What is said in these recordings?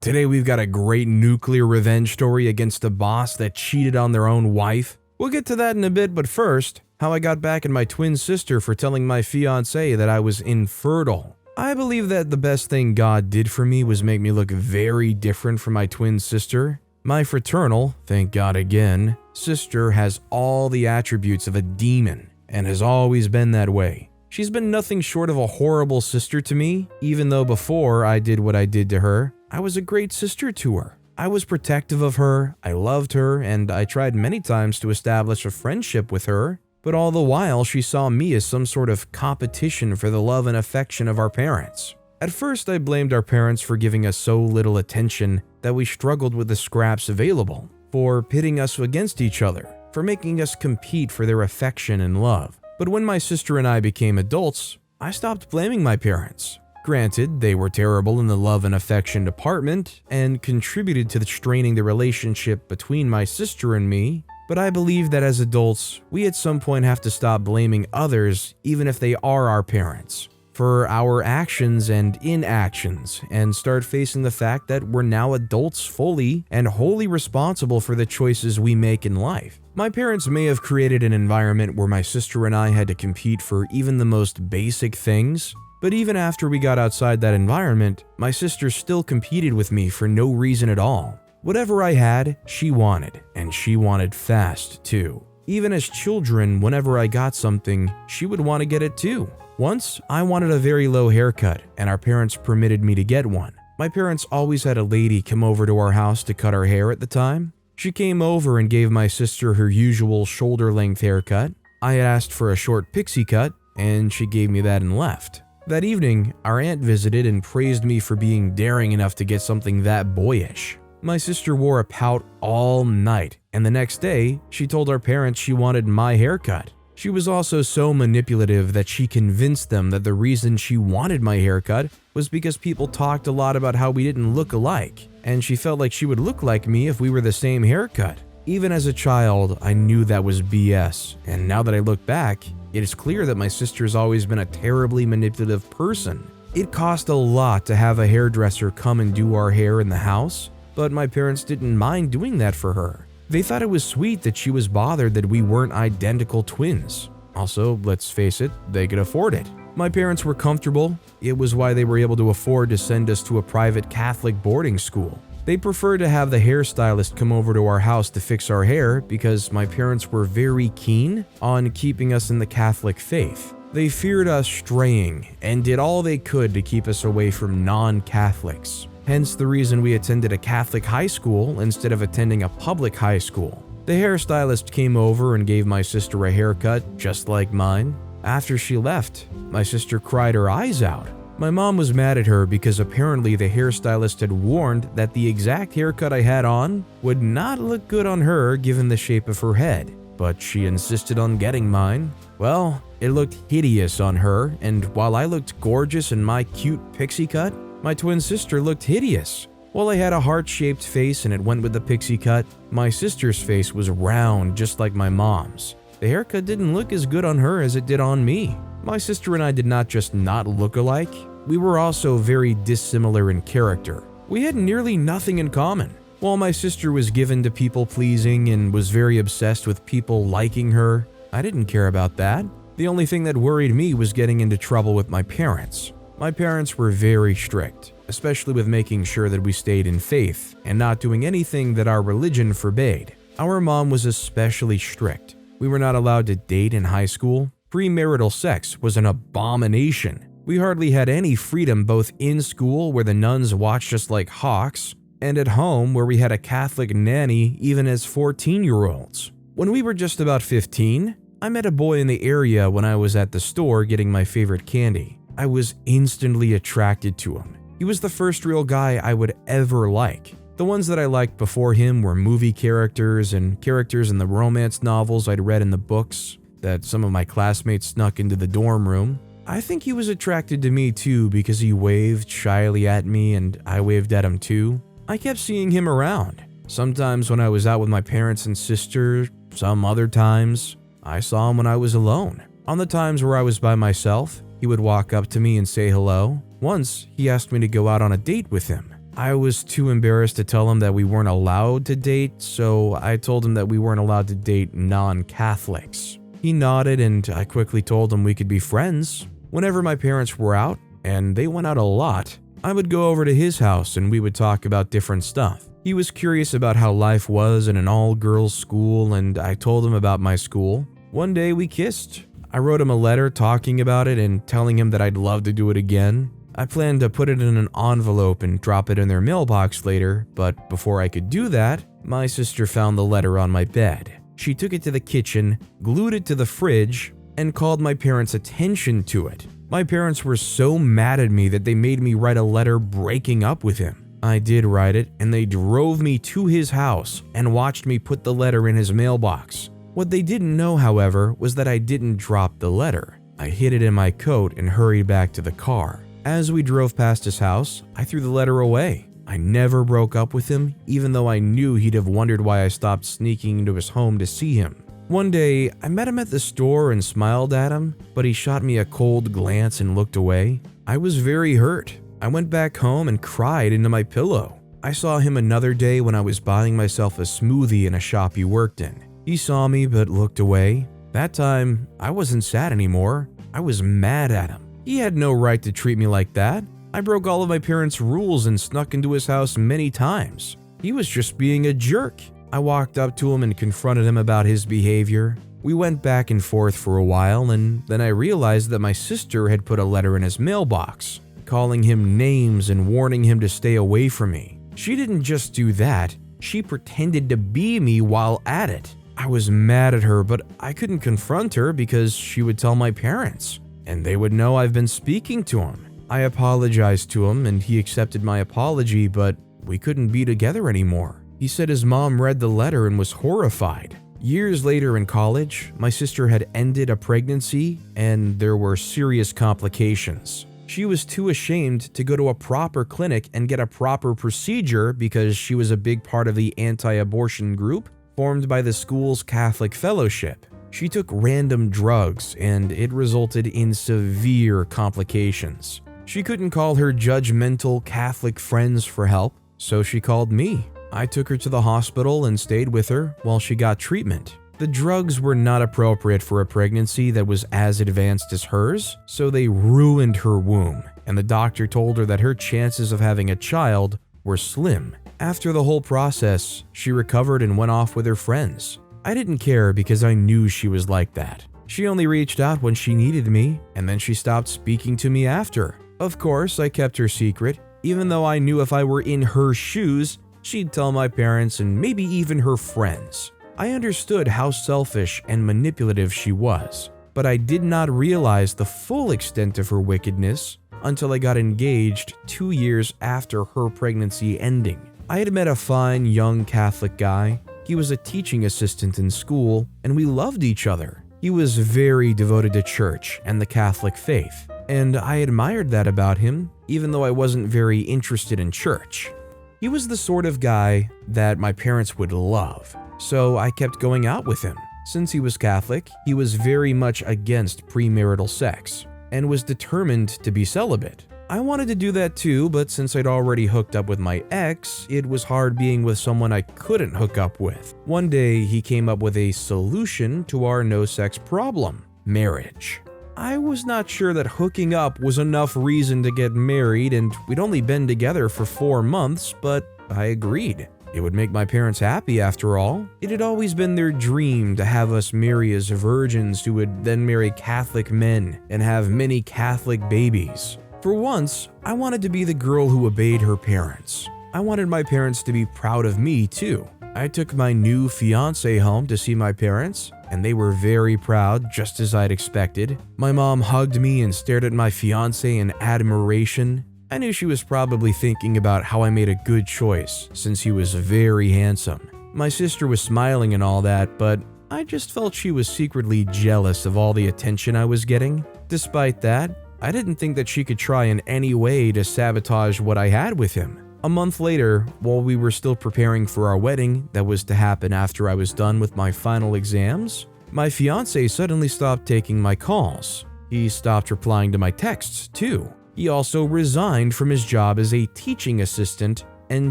Today we've got a great nuclear revenge story against a boss that cheated on their own wife. We'll get to that in a bit, but first, how I got back at my twin sister for telling my fiance that I was infertile. I believe that the best thing God did for me was make me look very different from my twin sister. My fraternal, thank God again, sister has all the attributes of a demon and has always been that way. She's been nothing short of a horrible sister to me, even though before I did what I did to her, I was a great sister to her. I was protective of her, I loved her, and I tried many times to establish a friendship with her, but all the while she saw me as some sort of competition for the love and affection of our parents. At first I blamed our parents for giving us so little attention that we struggled with the scraps available, for pitting us against each other, for making us compete for their affection and love. But when my sister and I became adults, I stopped blaming my parents. Granted, they were terrible in the love and affection department and contributed to straining the relationship between my sister and me, but I believe that as adults, we at some point have to stop blaming others, even if they are our parents, for our actions and inactions, and start facing the fact that we're now adults fully and wholly responsible for the choices we make in life. My parents may have created an environment where my sister and I had to compete for even the most basic things, but even after we got outside that environment, my sister still competed with me for no reason at all. Whatever I had, she wanted, and she wanted fast too. Even as children, whenever I got something, she would want to get it too. Once, I wanted a very low haircut, and our parents permitted me to get one. My parents always had a lady come over to our house to cut our hair at the time. She came over and gave my sister her usual shoulder-length haircut. I had asked for a short pixie cut, and she gave me that and left. That evening, our aunt visited and praised me for being daring enough to get something that boyish. My sister wore a pout all night, and the next day, she told our parents she wanted my haircut. She was also so manipulative that she convinced them that the reason she wanted my haircut was because people talked a lot about how we didn't look alike, and she felt like she would look like me if we were the same haircut. Even as a child, I knew that was BS, and now that I look back, it is clear that my sister's always been a terribly manipulative person. It cost a lot to have a hairdresser come and do our hair in the house, but my parents didn't mind doing that for her. They thought it was sweet that she was bothered that we weren't identical twins. Also, let's face it, they could afford it. My parents were comfortable. It was why they were able to afford to send us to a private Catholic boarding school. They preferred to have the hairstylist come over to our house to fix our hair because my parents were very keen on keeping us in the Catholic faith. They feared us straying and did all they could to keep us away from non-Catholics. Hence the reason we attended a Catholic high school instead of attending a public high school. The hairstylist came over and gave my sister a haircut just like mine. After she left, my sister cried her eyes out. My mom was mad at her because apparently the hairstylist had warned that the exact haircut I had on would not look good on her given the shape of her head, but she insisted on getting mine. Well, it looked hideous on her, and while I looked gorgeous in my cute pixie cut, my twin sister looked hideous. While I had a heart-shaped face and it went with the pixie cut, my sister's face was round just like my mom's. The haircut didn't look as good on her as it did on me. My sister and I did not just not look alike, we were also very dissimilar in character. We had nearly nothing in common. While my sister was given to people-pleasing and was very obsessed with people liking her, I didn't care about that. The only thing that worried me was getting into trouble with my parents. My parents were very strict, especially with making sure that we stayed in faith and not doing anything that our religion forbade. Our mom was especially strict. We were not allowed to date in high school. Premarital sex was an abomination. We hardly had any freedom both in school, where the nuns watched us like hawks, and at home, where we had a Catholic nanny even as 14-year-olds. When we were just about 15, I met a boy in the area when I was at the store getting my favorite candy. I was instantly attracted to him. He was the first real guy I would ever like. The ones that I liked before him were movie characters and characters in the romance novels I'd read in the books that some of my classmates snuck into the dorm room. I think he was attracted to me too because he waved shyly at me and I waved at him too. I kept seeing him around. Sometimes when I was out with my parents and sister, some other times, I saw him when I was alone. On the times where I was by myself, he would walk up to me and say hello. Once, he asked me to go out on a date with him. I was too embarrassed to tell him that we weren't allowed to date, so I told him that we weren't allowed to date non-Catholics. He nodded and I quickly told him we could be friends. Whenever my parents were out, and they went out a lot, I would go over to his house and we would talk about different stuff. He was curious about how life was in an all-girls school, and I told him about my school. One day we kissed. I wrote him a letter talking about it and telling him that I'd love to do it again. I planned to put it in an envelope and drop it in their mailbox later, but before I could do that, my sister found the letter on my bed. She took it to the kitchen, glued it to the fridge, and called my parents' attention to it. My parents were so mad at me that they made me write a letter breaking up with him. I did write it, and they drove me to his house and watched me put the letter in his mailbox. What they didn't know, however, was that I didn't drop the letter. I hid it in my coat and hurried back to the car. As we drove past his house, I threw the letter away. I never broke up with him, even though I knew he'd have wondered why I stopped sneaking into his home to see him. One day, I met him at the store and smiled at him, but he shot me a cold glance and looked away. I was very hurt. I went back home and cried into my pillow. I saw him another day when I was buying myself a smoothie in a shop he worked in. He saw me but looked away. That time, I wasn't sad anymore. I was mad at him. He had no right to treat me like that. I broke all of my parents' rules and snuck into his house many times. He was just being a jerk. I walked up to him and confronted him about his behavior. We went back and forth for a while, and then I realized that my sister had put a letter in his mailbox, calling him names and warning him to stay away from me. She didn't just do that, she pretended to be me while at it. I was mad at her, but I couldn't confront her because she would tell my parents, and they would know I've been speaking to him. I apologized to him and he accepted my apology, but we couldn't be together anymore. He said his mom read the letter and was horrified. Years later in college, my sister had ended a pregnancy and there were serious complications. She was too ashamed to go to a proper clinic and get a proper procedure because she was a big part of the anti-abortion group formed by the school's Catholic fellowship. She took random drugs and it resulted in severe complications. She couldn't call her judgmental Catholic friends for help, so she called me. I took her to the hospital and stayed with her while she got treatment. The drugs were not appropriate for a pregnancy that was as advanced as hers, so they ruined her womb, and the doctor told her that her chances of having a child were slim. After the whole process, she recovered and went off with her friends. I didn't care because I knew she was like that. She only reached out when she needed me, and then she stopped speaking to me after. Of course, I kept her secret, even though I knew if I were in her shoes, she'd tell my parents and maybe even her friends. I understood how selfish and manipulative she was, but I did not realize the full extent of her wickedness until I got engaged 2 years after her pregnancy ending. I had met a fine young Catholic guy. He was a teaching assistant in school, and we loved each other. He was very devoted to church and the Catholic faith, and I admired that about him, even though I wasn't very interested in church. He was the sort of guy that my parents would love, so I kept going out with him. Since he was Catholic, he was very much against premarital sex and was determined to be celibate. I wanted to do that too, but since I'd already hooked up with my ex, it was hard being with someone I couldn't hook up with. One day, he came up with a solution to our no-sex problem: marriage. I was not sure that hooking up was enough reason to get married, and we'd only been together for 4 months, but I agreed. It would make my parents happy after all. It had always been their dream to have us marry as virgins who would then marry Catholic men and have many Catholic babies. For once, I wanted to be the girl who obeyed her parents. I wanted my parents to be proud of me too. I took my new fiance home to see my parents, and they were very proud, just as I'd expected. My mom hugged me and stared at my fiance in admiration. I knew she was probably thinking about how I made a good choice, since he was very handsome. My sister was smiling and all that, but I just felt she was secretly jealous of all the attention I was getting. Despite that, I didn't think that she could try in any way to sabotage what I had with him. A month later, while we were still preparing for our wedding that was to happen after I was done with my final exams, my fiance suddenly stopped taking my calls. He stopped replying to my texts, too. He also resigned from his job as a teaching assistant and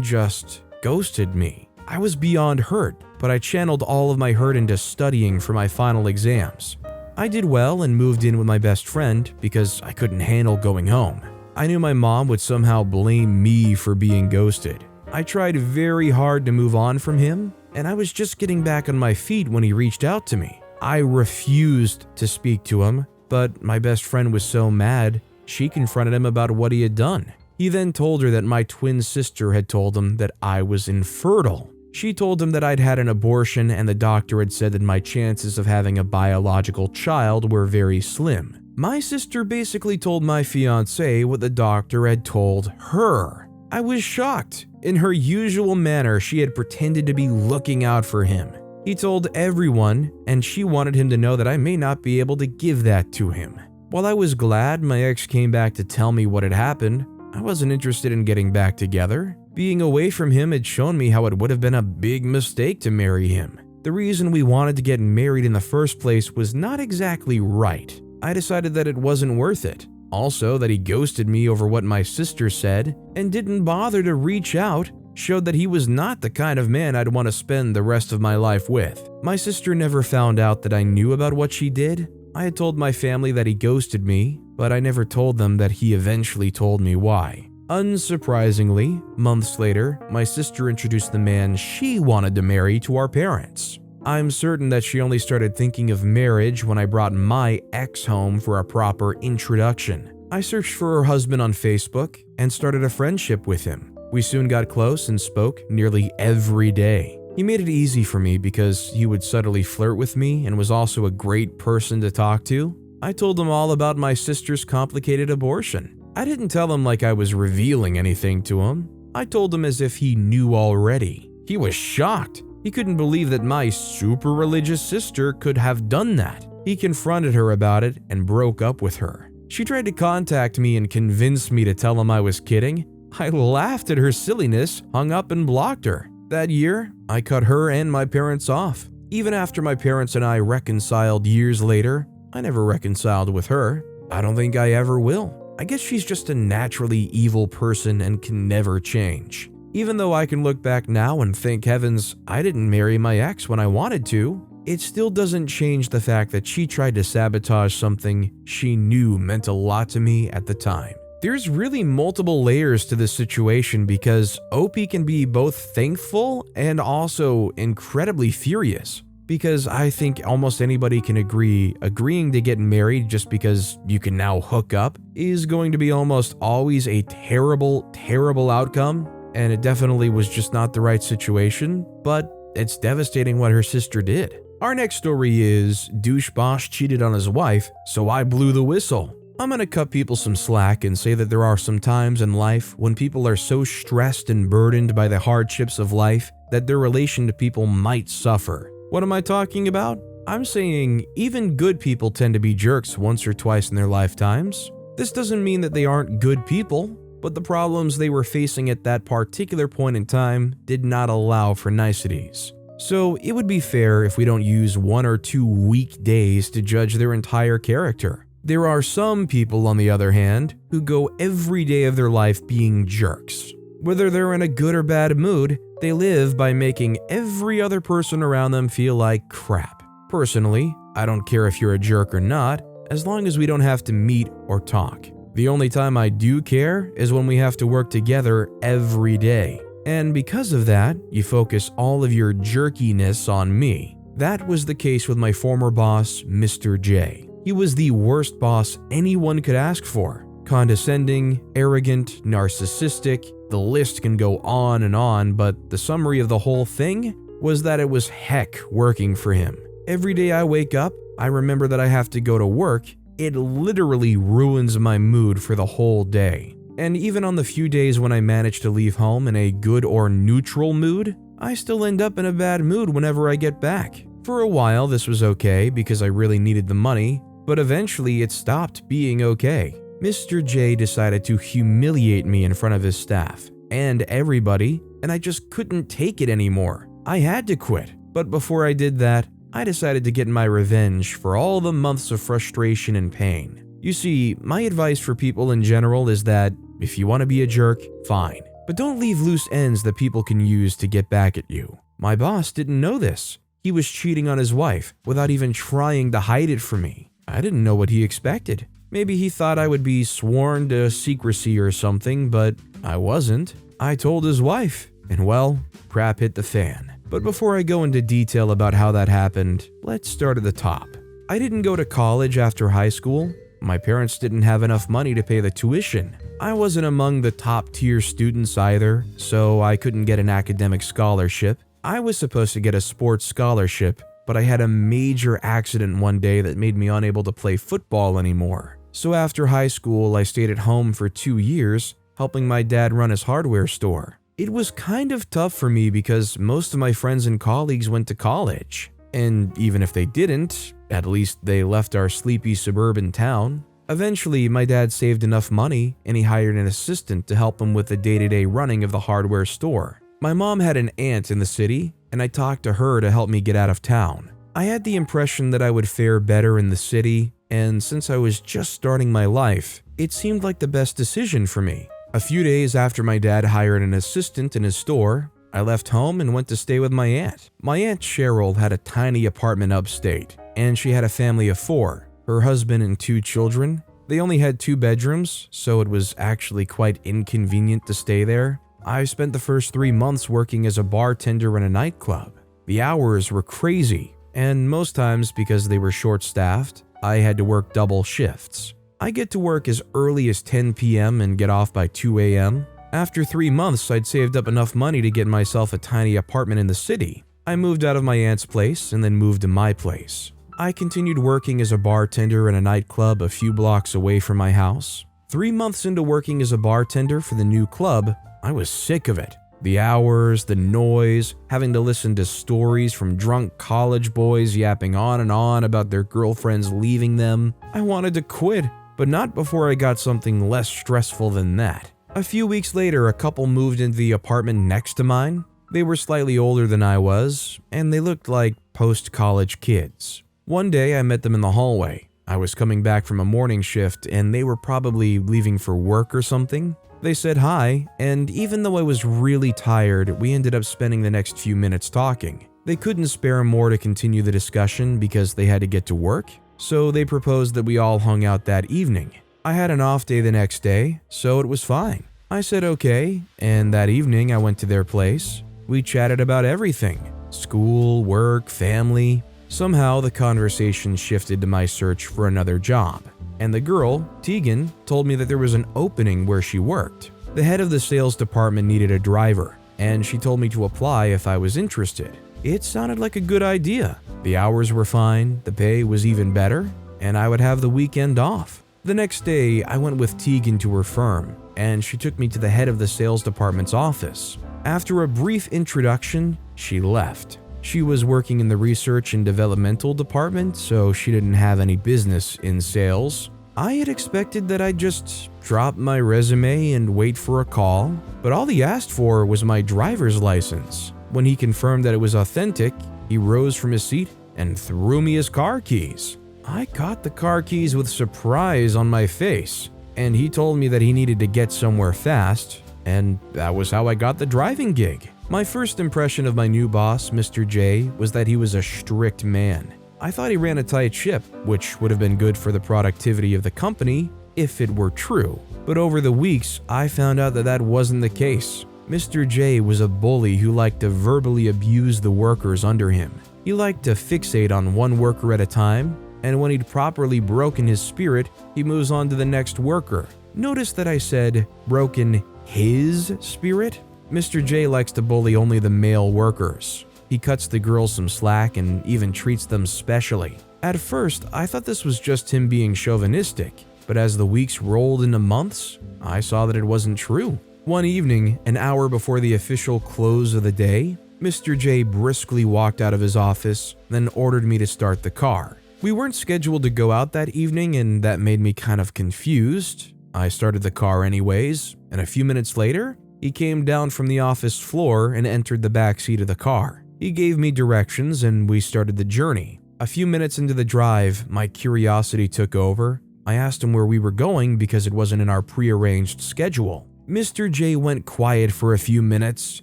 just ghosted me. I was beyond hurt, but I channeled all of my hurt into studying for my final exams. I did well and moved in with my best friend because I couldn't handle going home. I knew my mom would somehow blame me for being ghosted. I tried very hard to move on from him, and I was just getting back on my feet when he reached out to me. I refused to speak to him, but my best friend was so mad, she confronted him about what he had done. He then told her that my twin sister had told him that I was infertile. She told him that I'd had an abortion and the doctor had said that my chances of having a biological child were very slim. My sister basically told my fiance what the doctor had told her. I was shocked. In her usual manner, she had pretended to be looking out for him. He told everyone, and she wanted him to know that I may not be able to give that to him. While I was glad my ex came back to tell me what had happened, I wasn't interested in getting back together. Being away from him had shown me how it would have been a big mistake to marry him. The reason we wanted to get married in the first place was not exactly right. I decided that it wasn't worth it. Also, that he ghosted me over what my sister said and didn't bother to reach out showed that he was not the kind of man I'd want to spend the rest of my life with. My sister never found out that I knew about what she did. I had told my family that he ghosted me, but I never told them that he eventually told me why. Unsurprisingly, months later, my sister introduced the man she wanted to marry to our parents. I'm certain that she only started thinking of marriage when I brought my ex home for a proper introduction. I searched for her husband on Facebook and started a friendship with him. We soon got close and spoke nearly every day. He made it easy for me because he would subtly flirt with me and was also a great person to talk to. I told him all about my sister's complicated abortion. I didn't tell him like I was revealing anything to him. I told him as if he knew already. He was shocked. He couldn't believe that my super religious sister could have done that. He confronted her about it and broke up with her. She tried to contact me and convince me to tell him I was kidding. I laughed at her silliness, hung up and blocked her. That year, I cut her and my parents off. Even after my parents and I reconciled years later, I never reconciled with her. I don't think I ever will. I guess she's just a naturally evil person and can never change. Even though I can look back now and thank heavens I didn't marry my ex when I wanted to, it still doesn't change the fact that she tried to sabotage something she knew meant a lot to me at the time. There's really multiple layers to this situation because OP can be both thankful and also incredibly furious. Because I think almost anybody can agree, agreeing to get married just because you can now hook up is going to be almost always a terrible, terrible outcome. And it definitely was just not the right situation, but it's devastating what her sister did. Our next story is douche boss cheated on his wife, so I blew the whistle. I'm gonna cut people some slack and say that there are some times in life when people are so stressed and burdened by the hardships of life that their relation to people might suffer. What am I talking about? I'm saying even good people tend to be jerks once or twice in their lifetimes. This doesn't mean that they aren't good people, but the problems they were facing at that particular point in time did not allow for niceties. So it would be fair if we don't use 1 or 2 weak days to judge their entire character. There are some people, on the other hand, who go every day of their life being jerks. Whether they're in a good or bad mood, they live by making every other person around them feel like crap. Personally, I don't care if you're a jerk or not, as long as we don't have to meet or talk. The only time I do care is when we have to work together every day. And because of that, you focus all of your jerkiness on me. That was the case with my former boss, Mr. J. He was the worst boss anyone could ask for. Condescending, arrogant, narcissistic, the list can go on, but the summary of the whole thing was that it was heck working for him. Every day I wake up, I remember that I have to go to work. It literally ruins my mood for the whole day. And even on the few days when I manage to leave home in a good or neutral mood, I still end up in a bad mood whenever I get back. For a while, this was okay because I really needed the money, but eventually it stopped being okay. Mr. J decided to humiliate me in front of his staff and everybody, and I just couldn't take it anymore. I had to quit, but before I did that, I decided to get my revenge for all the months of frustration and pain. You see, my advice for people in general is that if you want to be a jerk, fine. But don't leave loose ends that people can use to get back at you. My boss didn't know this. He was cheating on his wife without even trying to hide it from me. I didn't know what he expected. Maybe he thought I would be sworn to secrecy or something, but I wasn't. I told his wife, and well, crap hit the fan. But before I go into detail about how that happened, let's start at the top. I didn't go to college after high school. My parents didn't have enough money to pay the tuition. I wasn't among the top tier students either, so I couldn't get an academic scholarship. I was supposed to get a sports scholarship, but I had a major accident one day that made me unable to play football anymore. So after high school, I stayed at home for 2 years, helping my dad run his hardware store. It was kind of tough for me because most of my friends and colleagues went to college. And even if they didn't, at least they left our sleepy suburban town. Eventually, my dad saved enough money and he hired an assistant to help him with the day-to-day running of the hardware store. My mom had an aunt in the city, and I talked to her to help me get out of town. I had the impression that I would fare better in the city, and since I was just starting my life, it seemed like the best decision for me. A few days after my dad hired an assistant in his store, I left home and went to stay with my aunt. My Aunt Cheryl had a tiny apartment upstate, and she had a family of 4, her husband and 2 children. They only had 2 bedrooms, so it was actually quite inconvenient to stay there. I spent the first 3 months working as a bartender in a nightclub. The hours were crazy, and most times because they were short-staffed, I had to work double shifts. I get to work as early as 10 p.m. and get off by 2 a.m. After 3 months, I'd saved up enough money to get myself a tiny apartment in the city. I moved out of my aunt's place and then moved to my place. I continued working as a bartender in a nightclub a few blocks away from my house. 3 months into working as a bartender for the new club, I was sick of it. The hours, the noise, having to listen to stories from drunk college boys yapping on and on about their girlfriends leaving them. I wanted to quit, but not before I got something less stressful than that. A few weeks later, a couple moved into the apartment next to mine. They were slightly older than I was, and they looked like post-college kids. One day, I met them in the hallway. I was coming back from a morning shift, and they were probably leaving for work or something. They said hi, and even though I was really tired, we ended up spending the next few minutes talking. They couldn't spare more to continue the discussion because they had to get to work, so they proposed that we all hung out that evening. I had an off day the next day, so it was fine. I said okay, and that evening I went to their place. We chatted about everything: school, work, family. Somehow the conversation shifted to my search for another job. And the girl, Tegan, told me that there was an opening where she worked. The head of the sales department needed a driver, and she told me to apply if I was interested. It sounded like a good idea. The hours were fine, the pay was even better, and I would have the weekend off. The next day, I went with Tegan to her firm, and she took me to the head of the sales department's office. After a brief introduction, she left. She was working in the research and developmental department, so she didn't have any business in sales. I had expected that I'd just drop my resume and wait for a call, but all he asked for was my driver's license. When he confirmed that it was authentic, he rose from his seat and threw me his car keys. I caught the car keys with surprise on my face, and he told me that he needed to get somewhere fast, and that was how I got the driving gig. My first impression of my new boss, Mr. J, was that he was a strict man. I thought he ran a tight ship, which would have been good for the productivity of the company if it were true. But over the weeks, I found out that that wasn't the case. Mr. J was a bully who liked to verbally abuse the workers under him. He liked to fixate on one worker at a time, and when he'd properly broken his spirit, he moves on to the next worker. Notice that I said broken his spirit? Mr. J likes to bully only the male workers. He cuts the girls some slack and even treats them specially. At first, I thought this was just him being chauvinistic, but as the weeks rolled into months, I saw that it wasn't true. One evening, an hour before the official close of the day, Mr. J briskly walked out of his office, then ordered me to start the car. We weren't scheduled to go out that evening, and that made me kind of confused. I started the car anyways, and a few minutes later, he came down from the office floor and entered the back seat of the car. He gave me directions and we started the journey. A few minutes into the drive, my curiosity took over. I asked him where we were going because it wasn't in our prearranged schedule. Mr. J went quiet for a few minutes,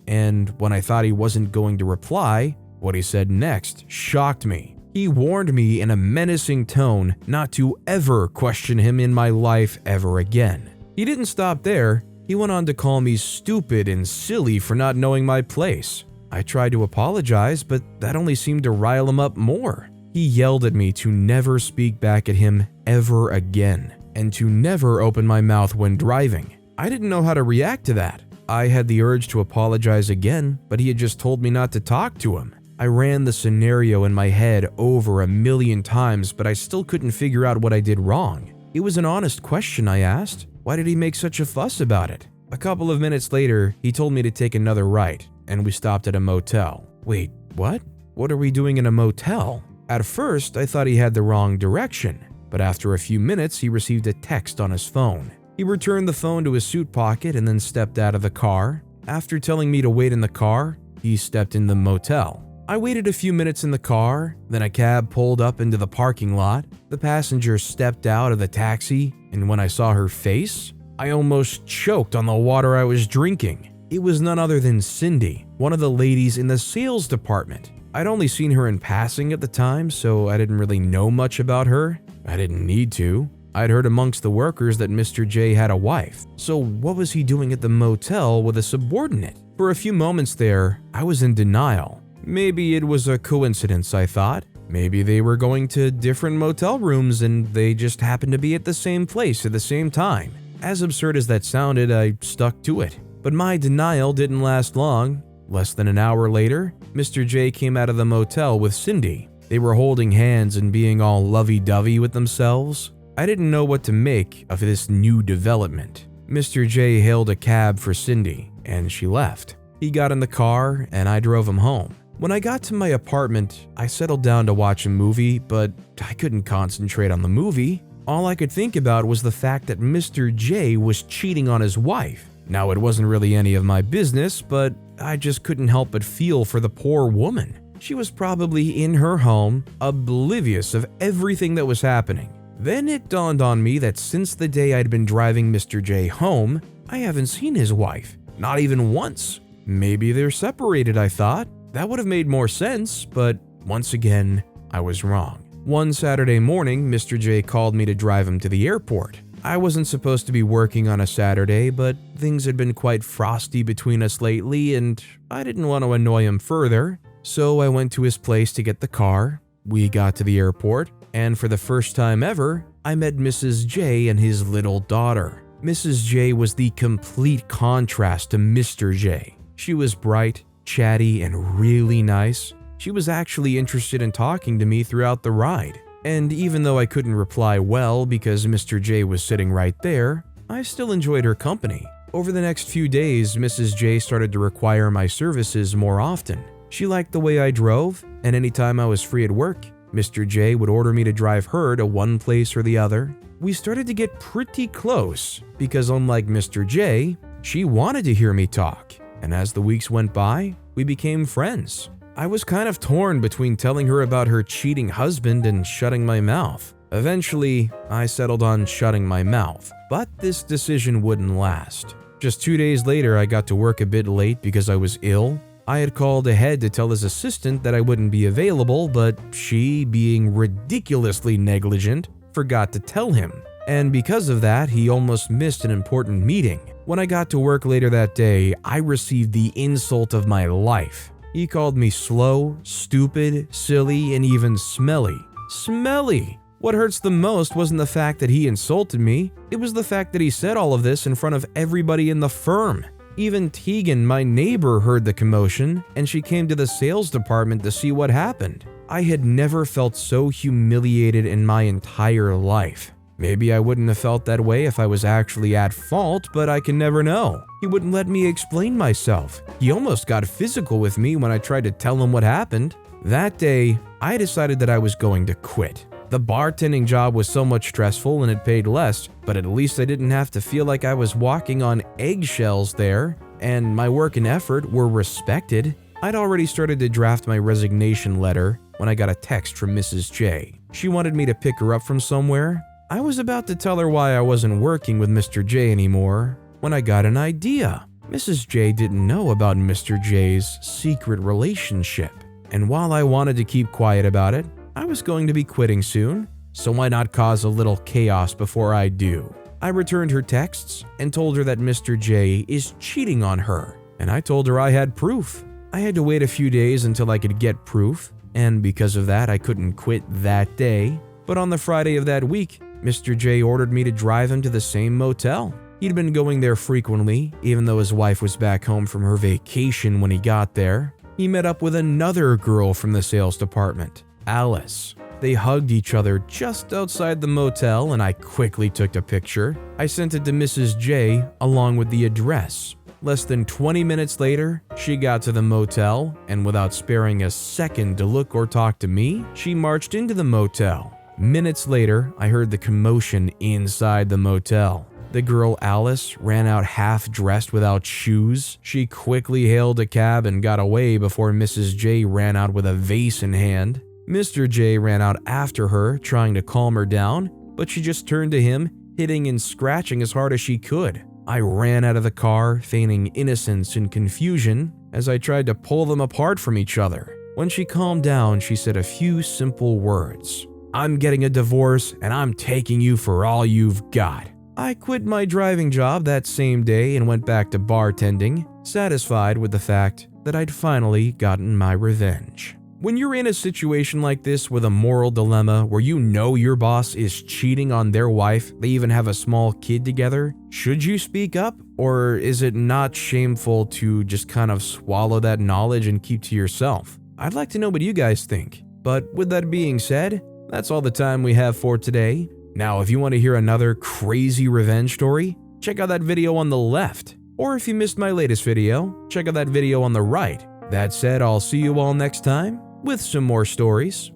and when I thought he wasn't going to reply, what he said next shocked me. He warned me in a menacing tone not to ever question him in my life ever again. He didn't stop there. He went on to call me stupid and silly for not knowing my place. I tried to apologize, but that only seemed to rile him up more. He yelled at me to never speak back at him ever again, and to never open my mouth when driving. I didn't know how to react to that. I had the urge to apologize again, but he had just told me not to talk to him. I ran the scenario in my head over 1,000,000 times, but I still couldn't figure out what I did wrong. It was an honest question I asked. Why did he make such a fuss about it? A couple of minutes later, he told me to take another right, and we stopped at a motel. Wait, what? What are we doing in a motel? At first, I thought he had the wrong direction, but after a few minutes, he received a text on his phone. He returned the phone to his suit pocket and then stepped out of the car. After telling me to wait in the car, he stepped in the motel. I waited a few minutes in the car, then a cab pulled up into the parking lot. The passenger stepped out of the taxi, and when I saw her face, I almost choked on the water I was drinking. It was none other than Cindy, one of the ladies in the sales department. I'd only seen her in passing at the time, so I didn't really know much about her. I didn't need to. I'd heard amongst the workers that Mr. J had a wife, so what was he doing at the motel with a subordinate? For a few moments there, I was in denial. Maybe it was a coincidence, I thought. Maybe they were going to different motel rooms and they just happened to be at the same place at the same time. As absurd as that sounded, I stuck to it. But my denial didn't last long. Less than an hour later, Mr. J came out of the motel with Cindy. They were holding hands and being all lovey-dovey with themselves. I didn't know what to make of this new development. Mr. J hailed a cab for Cindy, and she left. He got in the car, and I drove him home. When I got to my apartment, I settled down to watch a movie, but I couldn't concentrate on the movie. All I could think about was the fact that Mr. J was cheating on his wife. Now, it wasn't really any of my business, but I just couldn't help but feel for the poor woman. She was probably in her home, oblivious of everything that was happening. Then it dawned on me that since the day I'd been driving Mr. J home, I haven't seen his wife. Not even once. Maybe they're separated, I thought. That would have made more sense, but once again, I was wrong. One Saturday morning, Mr. J called me to drive him to the airport. I wasn't supposed to be working on a Saturday, but things had been quite frosty between us lately, and I didn't want to annoy him further. So I went to his place to get the car. We got to the airport, and for the first time ever, I met Mrs. J and his little daughter. Mrs. J was the complete contrast to Mr. J. She was bright, chatty, and really nice. She was actually interested in talking to me throughout the ride. And even though I couldn't reply well because Mr. J was sitting right there, I still enjoyed her company. Over the next few days, Mrs. J started to require my services more often. She liked the way I drove, and anytime I was free at work, Mr. J would order me to drive her to one place or the other. We started to get pretty close because unlike Mr. J, she wanted to hear me talk. And as the weeks went by, we became friends. I was kind of torn between telling her about her cheating husband and shutting my mouth. Eventually, I settled on shutting my mouth, but this decision wouldn't last. Just 2 days later, I got to work a bit late because I was ill. I had called ahead to tell his assistant that I wouldn't be available, but she, being ridiculously negligent, forgot to tell him. And because of that, he almost missed an important meeting. When I got to work later that day, I received the insult of my life. He called me slow, stupid, silly, and even smelly. Smelly! What hurts the most wasn't the fact that he insulted me, it was the fact that he said all of this in front of everybody in the firm. Even Tegan, my neighbor, heard the commotion, and she came to the sales department to see what happened. I had never felt so humiliated in my entire life. Maybe I wouldn't have felt that way if I was actually at fault, but I can never know. He wouldn't let me explain myself. He almost got physical with me when I tried to tell him what happened. That day, I decided that I was going to quit. The bartending job was so much stressful and it paid less, but at least I didn't have to feel like I was walking on eggshells there, and my work and effort were respected. I'd already started to draft my resignation letter when I got a text from Mrs. J. She wanted me to pick her up from somewhere. I was about to tell her why I wasn't working with Mr. J anymore when I got an idea. Mrs. J didn't know about Mr. J's secret relationship, and while I wanted to keep quiet about it, I was going to be quitting soon, so why not cause a little chaos before I do? I returned her texts and told her that Mr. J is cheating on her, and I told her I had proof. I had to wait a few days until I could get proof, and because of that, I couldn't quit that day. But on the Friday of that week, Mr. J ordered me to drive him to the same motel. He'd been going there frequently, even though his wife was back home from her vacation when he got there. He met up with another girl from the sales department, Alice. They hugged each other just outside the motel, and I quickly took a picture. I sent it to Mrs. J along with the address. Less than 20 minutes later, she got to the motel, and without sparing a second to look or talk to me, she marched into the motel. Minutes later, I heard the commotion inside the motel. The girl Alice ran out half-dressed without shoes. She quickly hailed a cab and got away before Mrs. J ran out with a vase in hand. Mr. J ran out after her, trying to calm her down, but she just turned to him, hitting and scratching as hard as she could. I ran out of the car, feigning innocence and confusion as I tried to pull them apart from each other. When she calmed down, she said a few simple words. "I'm getting a divorce and I'm taking you for all you've got." I quit my driving job that same day and went back to bartending, satisfied with the fact that I'd finally gotten my revenge. When you're in a situation like this with a moral dilemma where you know your boss is cheating on their wife, they even have a small kid together, should you speak up? Or is it not shameful to just kind of swallow that knowledge and keep to yourself? I'd like to know what you guys think. But with that being said, that's all the time we have for today. Now, if you want to hear another crazy revenge story, check out that video on the left. Or if you missed my latest video, check out that video on the right. That said, I'll see you all next time with some more stories.